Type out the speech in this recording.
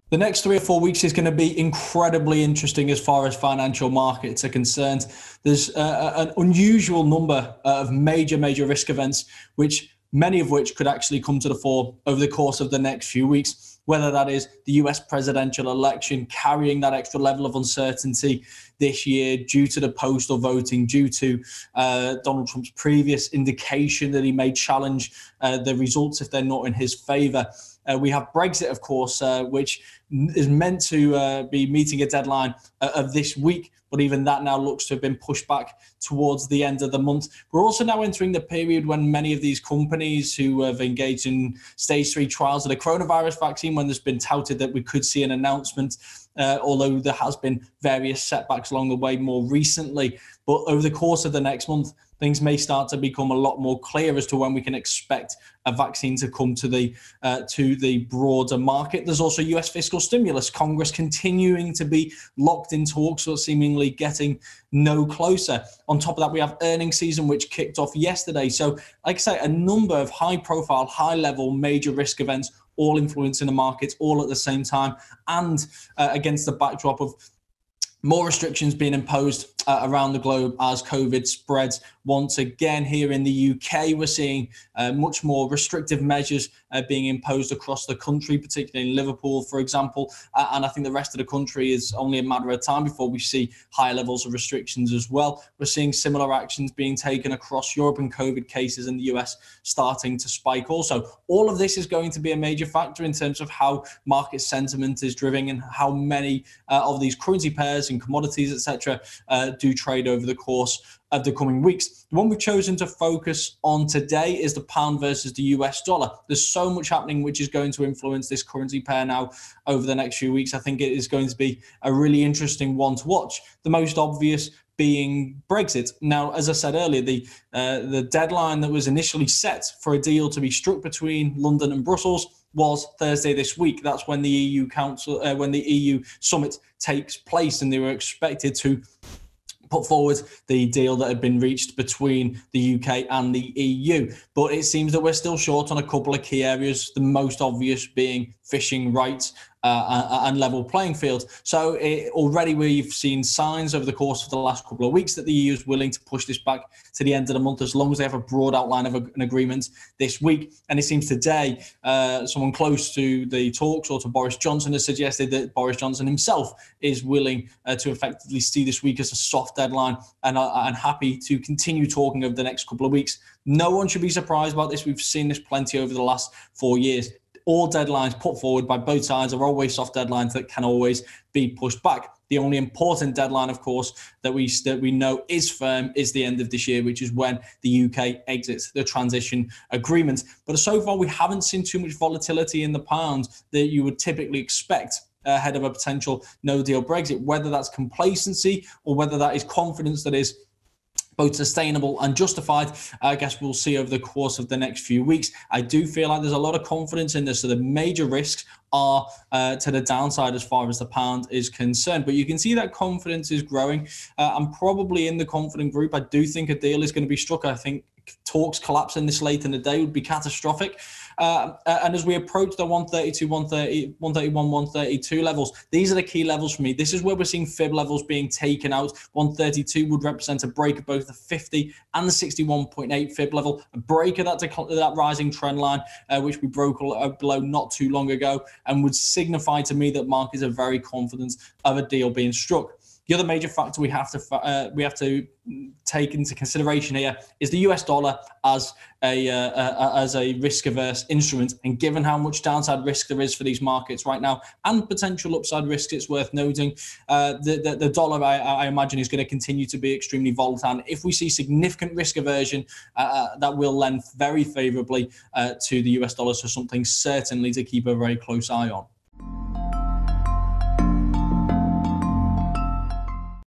The next 3 or 4 weeks is going to be incredibly interesting as far as financial markets are concerned. There's an unusual number of major risk events, many of which could actually come to the fore over the course of the next few weeks, whether that is the US presidential election carrying that extra level of uncertainty this year due to the postal voting, due to Donald Trump's previous indication that he may challenge the results if they're not in his favor. We have Brexit, of course, which is meant to be meeting a deadline of this week, but even that now looks to have been pushed back towards the end of the month. We're also now entering the period when many of these companies who have engaged in stage 3 trials of the coronavirus vaccine, when there's been touted that we could see an announcement, although there has been various setbacks along the way more recently. But over the course of the next month, things may start to become a lot more clear as to when we can expect a vaccine to come to the broader market. There's also US fiscal stimulus. Congress continuing to be locked in talks, or seemingly getting no closer. On top of that, we have earnings season, which kicked off yesterday. So, like I say, a number of high-profile, high-level, major risk events all influencing the markets all at the same time, and against the backdrop of more restrictions being imposed around the globe as COVID spreads. Once again, here in the UK, we're seeing much more restrictive measures being imposed across the country, particularly in Liverpool, for example. And I think the rest of the country is only a matter of time before we see higher levels of restrictions as well. We're seeing similar actions being taken across Europe, and COVID cases in the US starting to spike also. All of this is going to be a major factor in terms of how market sentiment is driven and how many of these currency pairs and commodities, etc., do trade over the course of the coming weeks. The one we've chosen to focus on today is the pound versus the US dollar. There's so much happening which is going to influence this currency pair now over the next few weeks. I think it is going to be a really interesting one to watch. The most obvious being Brexit. Now, as I said earlier, the deadline that was initially set for a deal to be struck between London and Brussels was Thursday this week. That's when the EU summit takes place, and they were expected to put forward the deal that had been reached between the UK and the EU. But it seems that we're still short on a couple of key areas, the most obvious being fishing rights and level playing field. So already we've seen signs over the course of the last couple of weeks that the EU is willing to push this back to the end of the month, as long as they have a broad outline of an agreement this week. And it seems today someone close to the talks, or to Boris Johnson, has suggested that Boris Johnson himself is willing to effectively see this week as a soft deadline, and happy to continue talking over the next couple of weeks. No one should be surprised about this. We've seen this plenty over the last 4 years. All deadlines put forward by both sides are always soft deadlines that can always be pushed back. The only important deadline, of course, that we know is firm is the end of this year, which is when the UK exits the transition agreement. But so far, we haven't seen too much volatility in the pound that you would typically expect ahead of a potential no-deal Brexit, whether that's complacency or whether that is confidence that is both sustainable and justified. I guess we'll see over the course of the next few weeks. I do feel like there's a lot of confidence in this, so the major risks are to the downside as far as the pound is concerned. But you can see that confidence is growing. I'm probably in the confident group. I do think a deal is going to be struck. I think talks collapsing this late in the day would be catastrophic. And as we approach the 132, 130, 131, 132 levels, these are the key levels for me. This is where we're seeing fib levels being taken out. 132 would represent a break of both the 50 and the 61.8 fib level, a break of that rising trend line, which we broke below not too long ago, and would signify to me that markets are very confident of a deal being struck. The other major factor we have to take into consideration here is the US dollar as a risk-averse instrument. And given how much downside risk there is for these markets right now, and potential upside risk, it's worth noting the dollar, I imagine, is going to continue to be extremely volatile. And if we see significant risk aversion, that will lend very favourably to the US dollar. So something certainly to keep a very close eye on.